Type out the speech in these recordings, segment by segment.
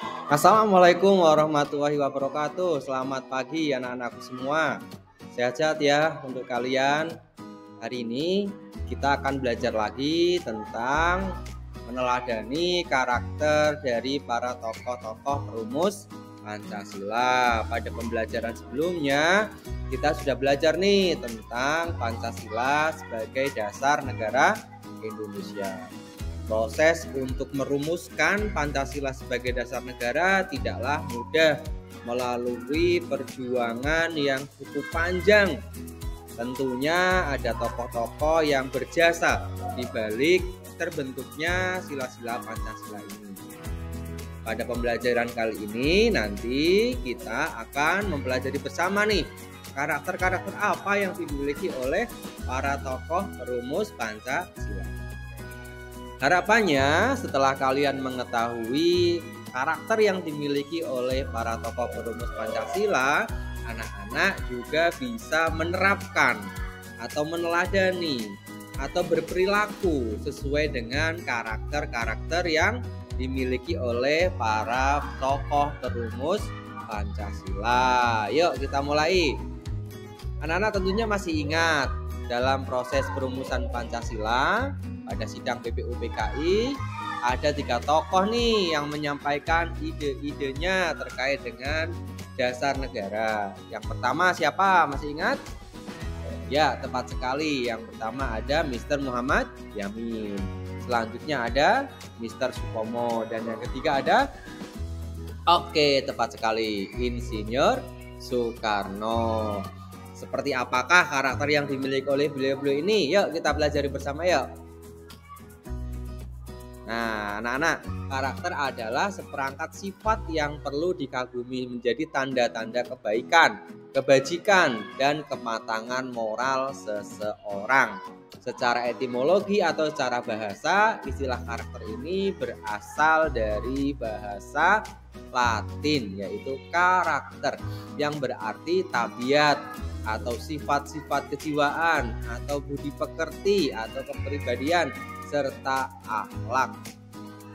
Assalamualaikum warahmatullahi wabarakatuh. Selamat pagi anak-anakku semua. Sehat-sehat ya untuk kalian. Hari ini kita akan belajar lagi tentang meneladani karakter dari para tokoh-tokoh perumus Pancasila. Pada pembelajaran sebelumnya kita sudah belajar nih tentang Pancasila sebagai dasar negara Indonesia. Proses untuk merumuskan Pancasila sebagai dasar negara tidaklah mudah melalui perjuangan yang cukup panjang. Tentunya ada tokoh-tokoh yang berjasa di balik terbentuknya sila-sila Pancasila ini. Pada pembelajaran kali ini nanti kita akan mempelajari bersama nih karakter-karakter apa yang dimiliki oleh para tokoh perumus Pancasila. Harapannya setelah kalian mengetahui karakter yang dimiliki oleh para tokoh perumus Pancasila, anak-anak juga bisa menerapkan atau meneladani atau berperilaku sesuai dengan karakter-karakter yang dimiliki oleh para tokoh perumus Pancasila. Yuk kita mulai. Anak-anak tentunya masih ingat dalam proses perumusan Pancasila pada sidang BPUPKI ada 3 tokoh nih yang menyampaikan ide-idenya terkait dengan dasar negara. Yang pertama siapa? Masih ingat? Ya, tepat sekali. Yang pertama ada Mr. Muhammad Yamin. Selanjutnya ada Mr. Supomo. Dan yang ketiga ada tepat sekali, Insinyur Soekarno. Seperti apakah karakter yang dimiliki oleh beliau-beliau ini? Yuk kita pelajari bersama yuk. Nah, anak-anak, karakter adalah seperangkat sifat yang perlu dikagumi menjadi tanda-tanda kebaikan, kebajikan, dan kematangan moral seseorang. Secara etimologi atau secara bahasa, istilah karakter ini berasal dari bahasa Latin, yaitu karakter, yang berarti tabiat atau sifat-sifat kejiwaan atau budi pekerti atau kepribadian serta akhlak.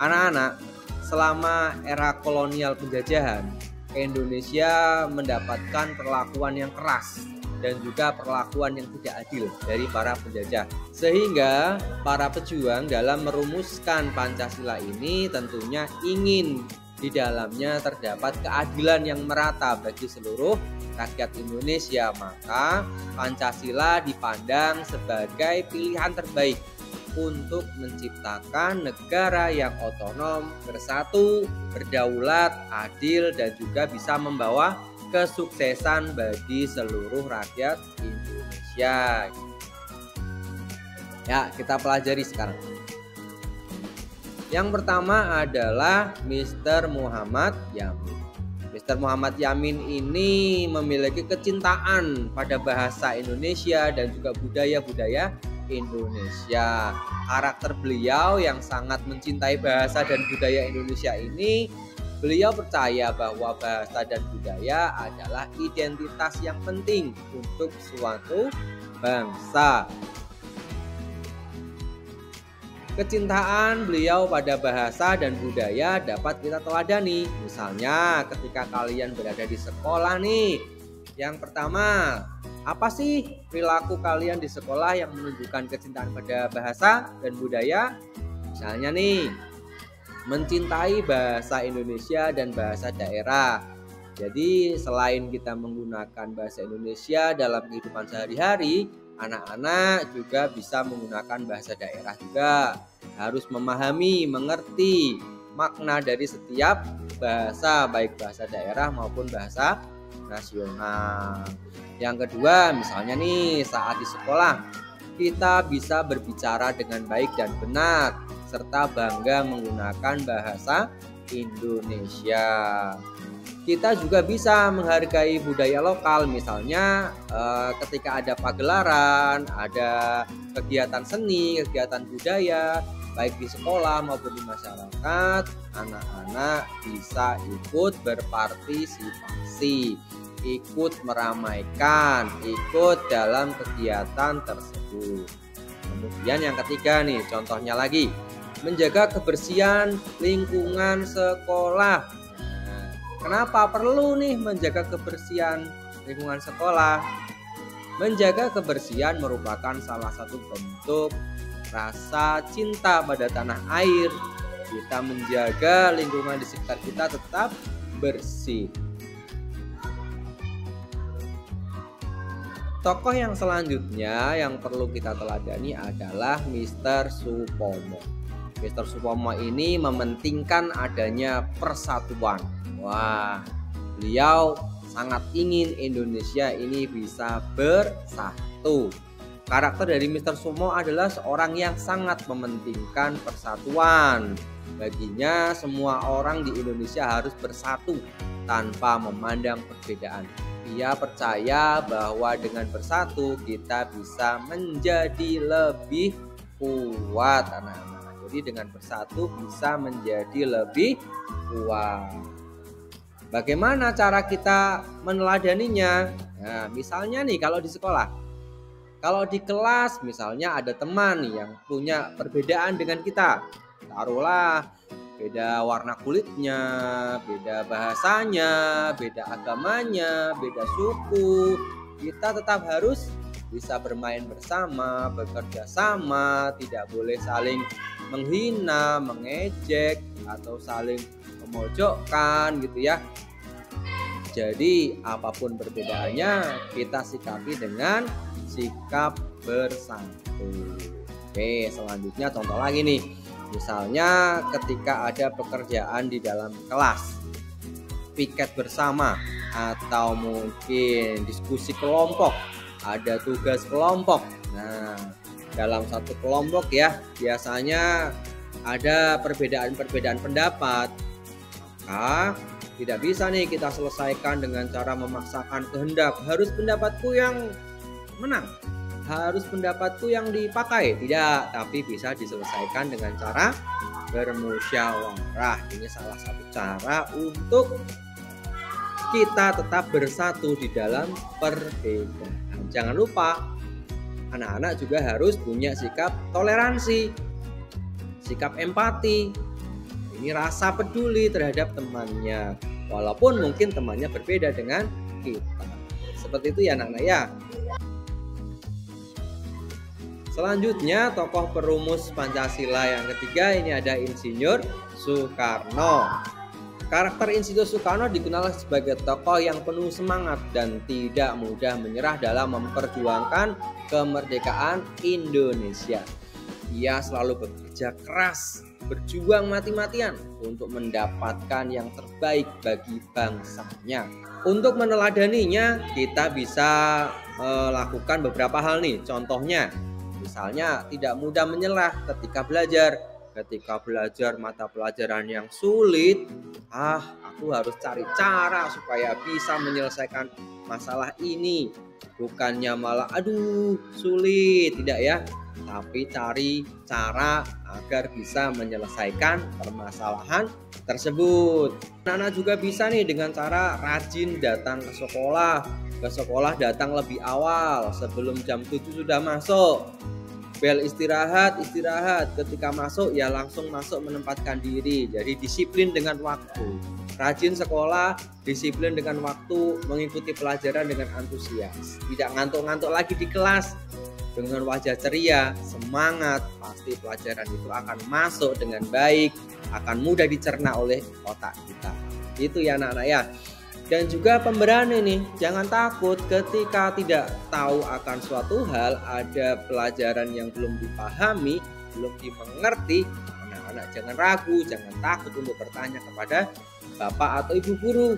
Anak-anak, selama era kolonial penjajahan, Indonesia mendapatkan perlakuan yang keras dan juga perlakuan yang tidak adil dari para penjajah. Sehingga para pejuang dalam merumuskan Pancasila ini tentunya ingin di dalamnya terdapat keadilan yang merata bagi seluruh rakyat Indonesia. Maka Pancasila dipandang sebagai pilihan terbaik untuk menciptakan negara yang otonom, bersatu, berdaulat, adil, dan juga bisa membawa kesuksesan bagi seluruh rakyat Indonesia. Ya, kita pelajari sekarang. Yang pertama adalah Mr. Muhammad Yamin. Mr. Muhammad Yamin ini memiliki kecintaan pada bahasa Indonesia dan juga budaya-budaya Indonesia. Karakter beliau yang sangat mencintai bahasa dan budaya Indonesia ini, beliau percaya bahwa bahasa dan budaya adalah identitas yang penting untuk suatu bangsa. Kecintaan beliau pada bahasa dan budaya dapat kita teladani. Misalnya ketika kalian berada di sekolah nih, yang pertama, apa sih perilaku kalian di sekolah yang menunjukkan kecintaan pada bahasa dan budaya? Misalnya nih, mencintai bahasa Indonesia dan bahasa daerah. Jadi selain kita menggunakan bahasa Indonesia dalam kehidupan sehari-hari, anak-anak juga bisa menggunakan bahasa daerah juga. Harus memahami, mengerti makna dari setiap bahasa, baik bahasa daerah maupun bahasa nasional. Yang kedua, misalnya nih saat di sekolah, kita bisa berbicara dengan baik dan benar serta bangga menggunakan bahasa Indonesia. Kita juga bisa menghargai budaya lokal, misalnya ketika ada pagelaran, ada kegiatan seni, kegiatan budaya, baik di sekolah maupun di masyarakat, anak-anak bisa ikut berpartisipasi, ikut meramaikan, ikut dalam kegiatan tersebut. Kemudian yang ketiga nih, contohnya lagi, menjaga kebersihan lingkungan sekolah. Kenapa perlu nih menjaga kebersihan lingkungan sekolah? Menjaga kebersihan merupakan salah satu bentuk rasa cinta pada tanah air. Kita menjaga lingkungan di sekitar kita tetap bersih. Tokoh yang selanjutnya yang perlu kita teladani adalah Mr. Supomo. Mr. Supomo ini mementingkan adanya persatuan. Wah, beliau sangat ingin Indonesia ini bisa bersatu. Karakter dari Mr. Supomo adalah seorang yang sangat mementingkan persatuan. Baginya semua orang di Indonesia harus bersatu tanpa memandang perbedaan. Dia percaya bahwa dengan bersatu kita bisa menjadi lebih kuat, anak-anak. Jadi dengan bersatu bisa menjadi lebih kuat. Bagaimana cara kita meneladaninya? Nah, misalnya nih kalau di sekolah, kalau di kelas misalnya ada teman yang punya perbedaan dengan kita, taruhlah beda warna kulitnya, beda bahasanya, beda agamanya, beda suku. Kita tetap harus bisa bermain bersama, bekerja sama, tidak boleh saling menghina, mengejek, atau saling memojokkan gitu ya. Jadi apapun perbedaannya kita sikapi dengan sikap bersatu. Oke, selanjutnya contoh lagi nih. Misalnya ketika ada pekerjaan di dalam kelas, piket bersama, atau mungkin diskusi kelompok, ada tugas kelompok. Nah, dalam satu kelompok ya, biasanya ada perbedaan-perbedaan pendapat. Maka tidak bisa nih kita selesaikan dengan cara memaksakan kehendak. Harus pendapatku yang menang, harus pendapatku yang dipakai. Tidak, tapi bisa diselesaikan dengan cara bermusyawarah. Ini salah satu cara untuk kita tetap bersatu di dalam perbedaan. Jangan lupa, anak-anak juga harus punya sikap toleransi, sikap empati. Ini rasa peduli terhadap temannya, walaupun mungkin temannya berbeda dengan kita. Seperti itu ya anak-anak ya. Selanjutnya tokoh perumus Pancasila yang ketiga ini ada Insinyur Soekarno. Karakter Insinyur Soekarno dikenal sebagai tokoh yang penuh semangat dan tidak mudah menyerah dalam memperjuangkan kemerdekaan Indonesia. Ia selalu bekerja keras, berjuang mati-matian untuk mendapatkan yang terbaik bagi bangsanya. Untuk meneladaninya kita bisa melakukan beberapa hal nih. Contohnya, misalnya tidak mudah menyerah ketika belajar. Ketika belajar mata pelajaran yang sulit, aku harus cari cara supaya bisa menyelesaikan masalah ini. Bukannya malah sulit, tidak ya. Tapi cari cara agar bisa menyelesaikan permasalahan tersebut. Anak-anak juga bisa nih dengan cara rajin datang ke sekolah. Ke sekolah datang lebih awal, sebelum jam 7 sudah masuk. Bel istirahat, ketika masuk ya langsung masuk menempatkan diri. Jadi disiplin dengan waktu. Rajin sekolah, disiplin dengan waktu, mengikuti pelajaran dengan antusias. Tidak ngantuk-ngantuk lagi di kelas. Dengan wajah ceria, semangat, pasti pelajaran itu akan masuk dengan baik, akan mudah dicerna oleh otak kita. Itu ya anak-anak ya. Dan juga pemberani nih, jangan takut ketika tidak tahu akan suatu hal, ada pelajaran yang belum dipahami, belum dimengerti. Anak-anak jangan ragu, jangan takut untuk bertanya kepada bapak atau ibu guru.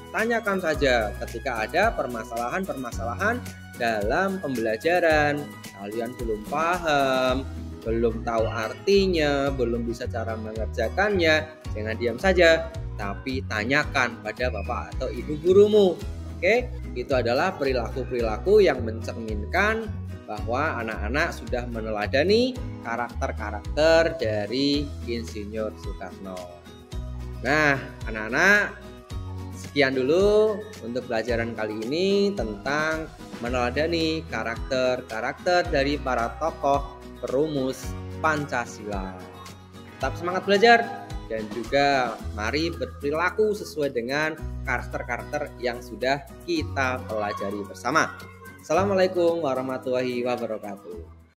Tanyakan saja ketika ada permasalahan-permasalahan dalam pembelajaran. Kalian belum paham, belum tahu artinya, belum bisa cara mengerjakannya, jangan diam saja, tapi tanyakan pada bapak atau ibu gurumu. Oke, itu adalah perilaku-perilaku yang mencerminkan bahwa anak-anak sudah meneladani karakter-karakter dari Insinyur Soekarno. Nah, anak-anak, sekian dulu untuk pelajaran kali ini tentang meneladani karakter-karakter dari para tokoh perumus Pancasila. Tetap semangat belajar. dan juga mari berperilaku sesuai dengan karakter-karakter yang sudah kita pelajari bersama. Assalamualaikum warahmatullahi wabarakatuh.